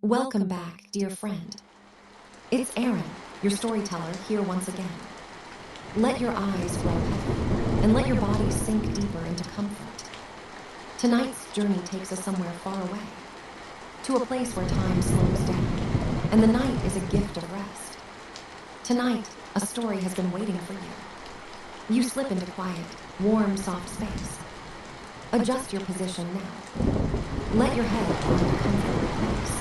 Welcome back, dear friend. It's Aaron, your storyteller, here once again. Let your eyes grow heavy, and let your body sink deeper into comfort. Tonight's journey takes us somewhere far away, to a place where time slows down, and the night is a gift of rest. Tonight, a story has been waiting for you. You slip into quiet, warm, soft space. Adjust your position now. Let your head find a comfortable place.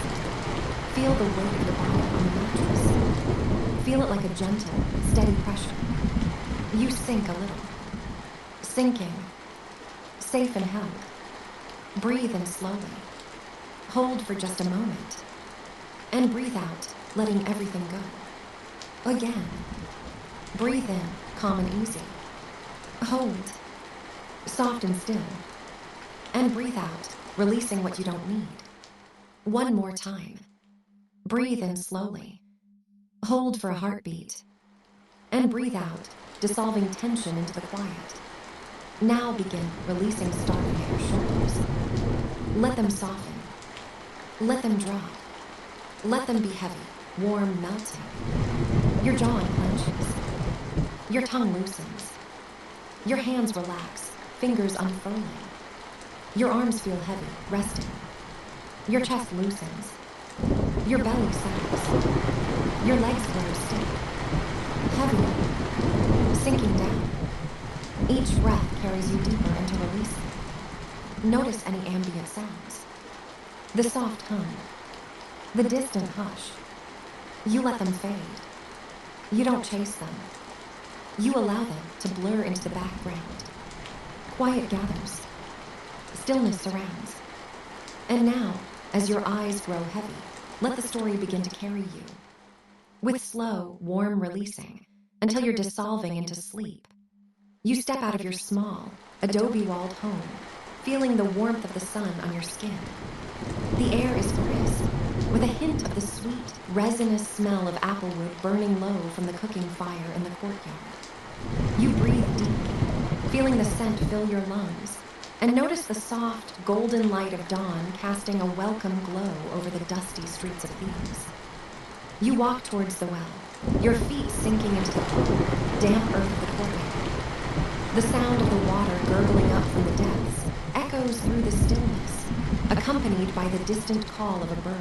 Feel the weight of your body on the mattress. Feel it like a gentle, steady pressure. You sink a little. Sinking. Safe and held. Breathe in slowly. Hold for just a moment. And breathe out, letting everything go. Again. Breathe in, calm and easy. Hold. Soft and still. And breathe out, releasing what you don't need. One more time. Breathe in slowly. Hold for a heartbeat. And breathe out, dissolving tension into the quiet. Now begin releasing, starting at your shoulders. Let them soften. Let them drop. Let them be heavy, warm, melting. Your jaw unclenches. Your tongue loosens. Your hands relax, fingers unfurling. Your arms feel heavy, resting. Your chest loosens. Your belly sags. Your legs grow stiff. Heavy, sinking down. Each breath carries you deeper into releasing. Notice any ambient sounds. The soft hum. The distant hush. You let them fade. You don't chase them. You allow them to blur into the background. Quiet gathers. Stillness surrounds. And now, as your eyes grow heavy, let the story begin to carry you. With slow, warm releasing, until you're dissolving into sleep. You step out of your small, adobe-walled home, feeling the warmth of the sun on your skin. The air is crisp, with a hint of the sweet, resinous smell of applewood burning low from the cooking fire in the courtyard. You breathe deeply, feeling the scent fill your lungs, and notice the soft, golden light of dawn casting a welcome glow over the dusty streets of Thebes. You walk towards the well, your feet sinking into the cool, damp earth of the courtyard. The sound of the water gurgling up from the depths echoes through the stillness, accompanied by the distant call of a bird,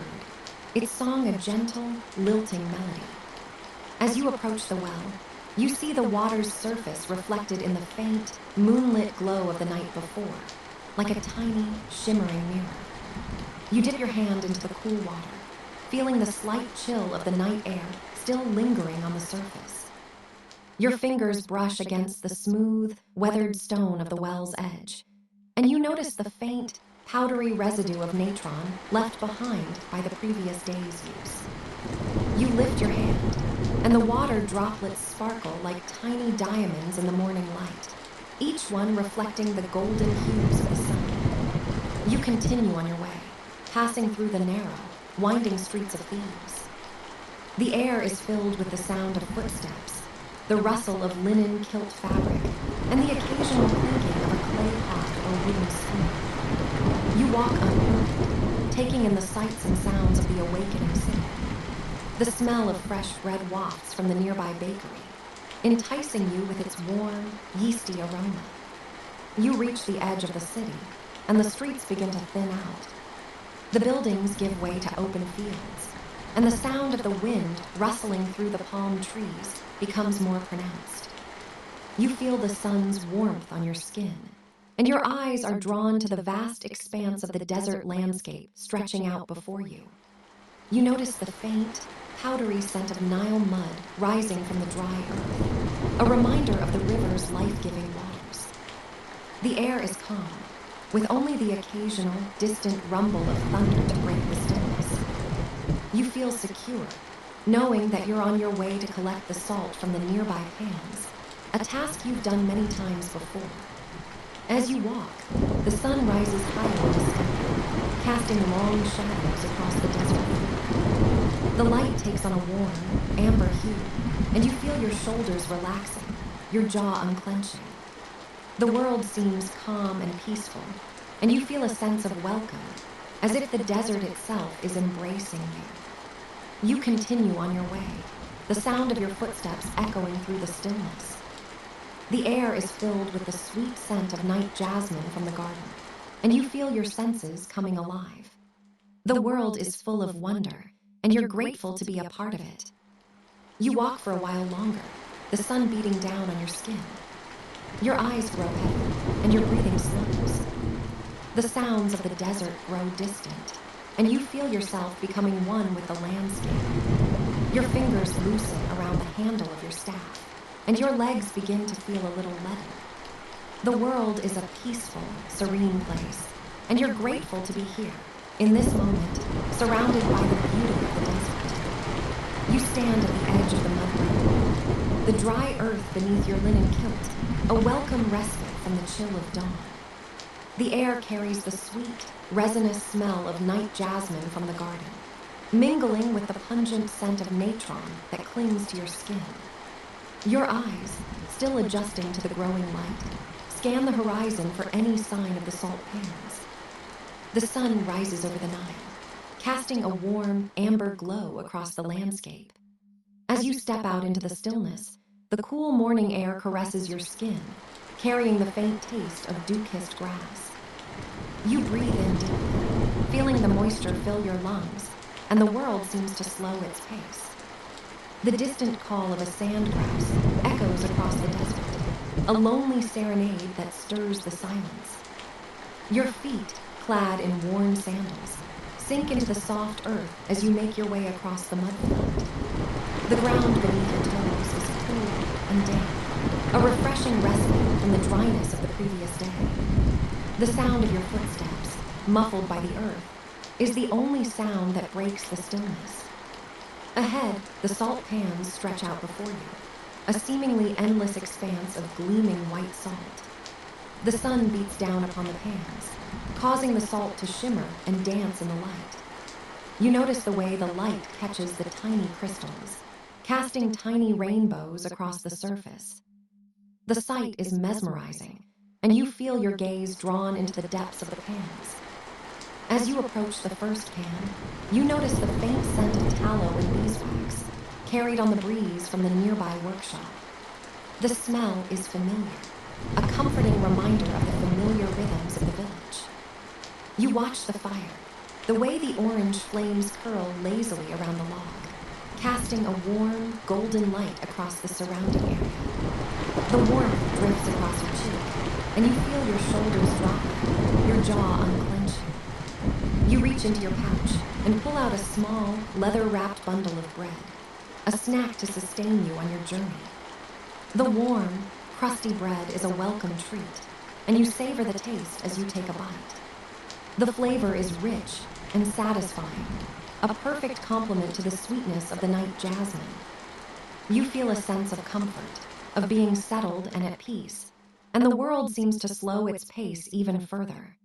its song a gentle, lilting melody. As you approach the well, you see the water's surface reflected in the faint, moonlit glow of the night before, like a tiny, shimmering mirror. You dip your hand into the cool water, feeling the slight chill of the night air still lingering on the surface. Your fingers brush against the smooth, weathered stone of the well's edge, and you notice the faint, powdery residue of natron left behind by the previous day's use. You lift your hand, and the water droplets sparkle like tiny diamonds in the morning light, each one reflecting the golden hues of the sun. You continue on your way, passing through the narrow, winding streets of Thebes. The air is filled with the sound of footsteps, the rustle of linen kilt fabric, and the occasional clinking of a clay pot or wooden spoon. You walk unhurried, taking in the sights and sounds of the awakening city. The smell of fresh bread wafts from the nearby bakery, enticing you with its warm, yeasty aroma. You reach the edge of the city, and the streets begin to thin out. The buildings give way to open fields, and the sound of the wind rustling through the palm trees becomes more pronounced. You feel the sun's warmth on your skin, and your eyes are drawn to the vast expanse of the desert landscape stretching out before you. You notice the faint, powdery scent of Nile mud rising from the dry earth, a reminder of the river's life-giving waters. The air is calm, with only the occasional, distant rumble of thunder to break the stillness. You feel secure, knowing that you're on your way to collect the salt from the nearby pans, a task you've done many times before. As you walk, the sun rises higher in the sky, casting long shadows across the desert floor. The light takes on a warm, amber hue, and you feel your shoulders relaxing, your jaw unclenching. The world seems calm and peaceful, and you feel a sense of welcome, as if the desert itself is embracing you. You continue on your way, the sound of your footsteps echoing through the stillness. The air is filled with the sweet scent of night jasmine from the garden, and you feel your senses coming alive. The world is full of wonder, and you're grateful to be a part of it. You walk for a while longer, the sun beating down on your skin. Your eyes grow heavy, and your breathing slows. The sounds of the desert grow distant, and you feel yourself becoming one with the landscape. Your fingers loosen around the handle of your staff, and your legs begin to feel a little leaden. The world is a peaceful, serene place, and you're grateful to be here, in this moment, surrounded by the beauty of the desert. You stand at the edge of the mudroom, the dry earth beneath your linen kilt, a welcome respite from the chill of dawn. The air carries the sweet, resinous smell of night jasmine from the garden, mingling with the pungent scent of natron that clings to your skin. Your eyes, still adjusting to the growing light, scan the horizon for any sign of the salt pans. The sun rises over the Nile, casting a warm, amber glow across the landscape. As you step out into the stillness, the cool morning air caresses your skin, carrying the faint taste of dew-kissed grass. You breathe in deeply, feeling the moisture fill your lungs, and the world seems to slow its pace. The distant call of a sand grouse echoes across the desert, a lonely serenade that stirs the silence. Your feet, clad in worn sandals, sink into the soft earth as you make your way across the mudflat. The ground beneath your toes is cool and damp, a refreshing respite from the dryness of the previous day. The sound of your footsteps, muffled by the earth, is the only sound that breaks the stillness. Ahead, the salt pans stretch out before you, a seemingly endless expanse of gleaming white salt. The sun beats down upon the pans, causing the salt to shimmer and dance in the light. You notice the way the light catches the tiny crystals, casting tiny rainbows across the surface. The sight is mesmerizing, and you feel your gaze drawn into the depths of the pans. As you approach the first pan, you notice the faint scent of tallow and beeswax, carried on the breeze from the nearby workshop. The smell is familiar, a comforting reminder of the familiar rhythms of the village. You watch the fire, the way the orange flames curl lazily around the log, casting a warm, golden light across the surrounding area. The warmth drifts across your cheek, and you feel your shoulders drop, your jaw unclenching. You reach into your pouch and pull out a small, leather-wrapped bundle of bread, a snack to sustain you on your journey. The warm, crusty bread is a welcome treat, and you savor the taste as you take a bite. The flavor is rich and satisfying, a perfect complement to the sweetness of the night jasmine. You feel a sense of comfort, of being settled and at peace, and the world seems to slow its pace even further.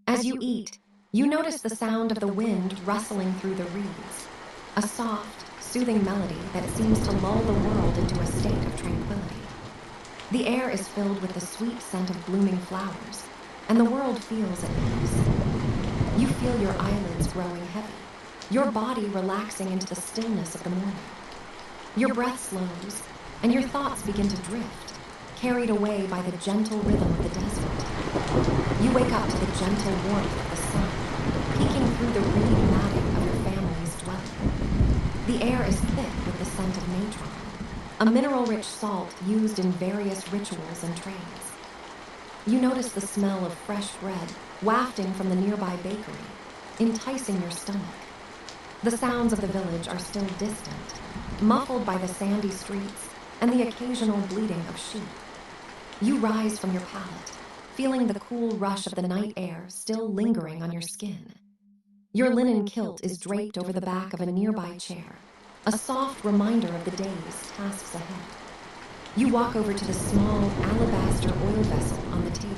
As you eat, you notice the sound of the wind rustling through the reeds, a soft, soothing melody that seems to lull the world into a state of tranquility. The air is filled with the sweet scent of blooming flowers, and the world feels at peace. You feel your eyelids growing heavy, your body relaxing into the stillness of the morning. Your breath slows, and your thoughts begin to drift, carried away by the gentle rhythm of the desert. You wake up to the gentle warmth of the sun, peeking through the reed matting of your family's dwelling. The air is thick with the scent of natron, a mineral-rich salt used in various rituals and trades. You notice the smell of fresh bread wafting from the nearby bakery, enticing your stomach. The sounds of the village are still distant, muffled by the sandy streets and the occasional bleating of sheep. You rise from your pallet, feeling the cool rush of the night air still lingering on your skin. Your linen kilt is draped over the back of a nearby chair, a soft reminder of the day's tasks ahead. You walk over to the small alabaster oil vessel on the table,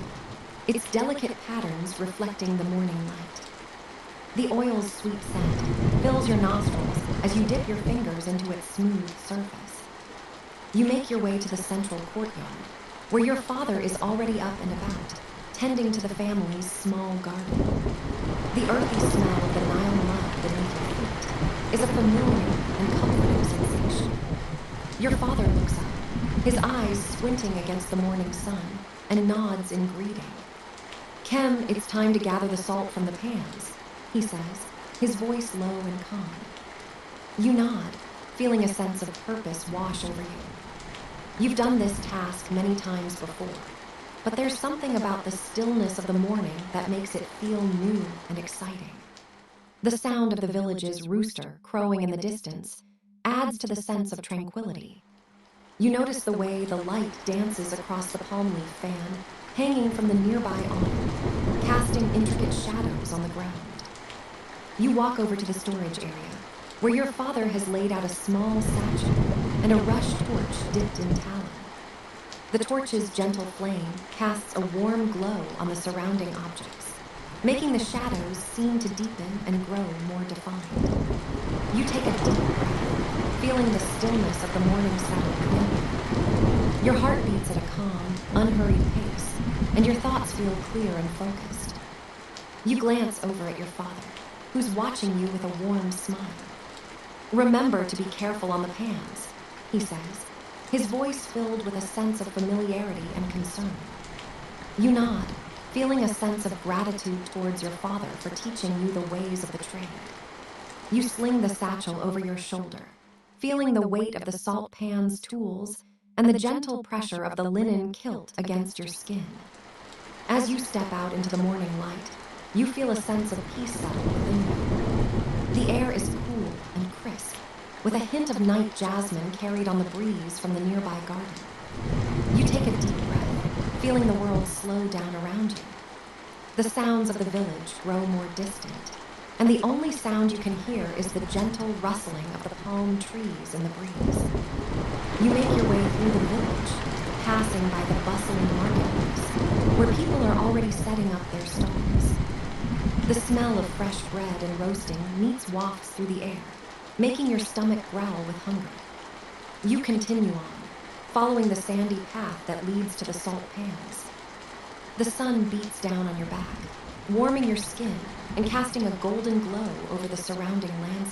its delicate patterns reflecting the morning light. The oil's sweet scent fills your nostrils as you dip your fingers into its smooth surface. You make your way to the central courtyard, where your father is already up and about, tending to the family's small garden. The earthy smell of the Nile mud beneath your feet is a familiar and comforting sensation. Your father looks up, his eyes squinting against the morning sun, and nods in greeting. "Kem, it's time to gather the salt from the pans," he says, his voice low and calm. You nod, feeling a sense of purpose wash over you. You've done this task many times before, but there's something about the stillness of the morning that makes it feel new and exciting. The sound of the village's rooster crowing in the distance adds to the sense of tranquility. You notice the way the light dances across the palm leaf fan hanging from the nearby awning, casting intricate shadows on the ground. You walk over to the storage area, where your father has laid out a small satchel and a rush torch dipped in tallow. The torch's gentle flame casts a warm glow on the surrounding objects, making the shadows seem to deepen and grow more defined. You take a deep breath, feeling the stillness of the morning settle within you. Your heart beats at a calm, unhurried pace, and your thoughts feel clear and focused. You glance over at your father, who's watching you with a warm smile. "Remember to be careful on the pans," he says, his voice filled with a sense of familiarity and concern. You nod, feeling a sense of gratitude towards your father for teaching you the ways of the trade. You sling the satchel over your shoulder, feeling the weight of the salt pan's tools and the gentle pressure of the linen kilt against your skin. As you step out into the morning light, you feel a sense of peace settle within you. The air is cool and crisp, with a hint of night jasmine carried on the breeze from the nearby garden. You take a deep breath, feeling the world slow down around you. The sounds of the village grow more distant, and the only sound you can hear is the gentle rustling of the palm trees in the breeze. You make your way through the village, passing by the bustling marketplace, where people are already setting up their stalls. The smell of fresh bread and roasting meets wafts through the air, making your stomach growl with hunger. You continue on, following the sandy path that leads to the salt pans. The sun beats down on your back, warming your skin and casting a golden glow over the surrounding landscape.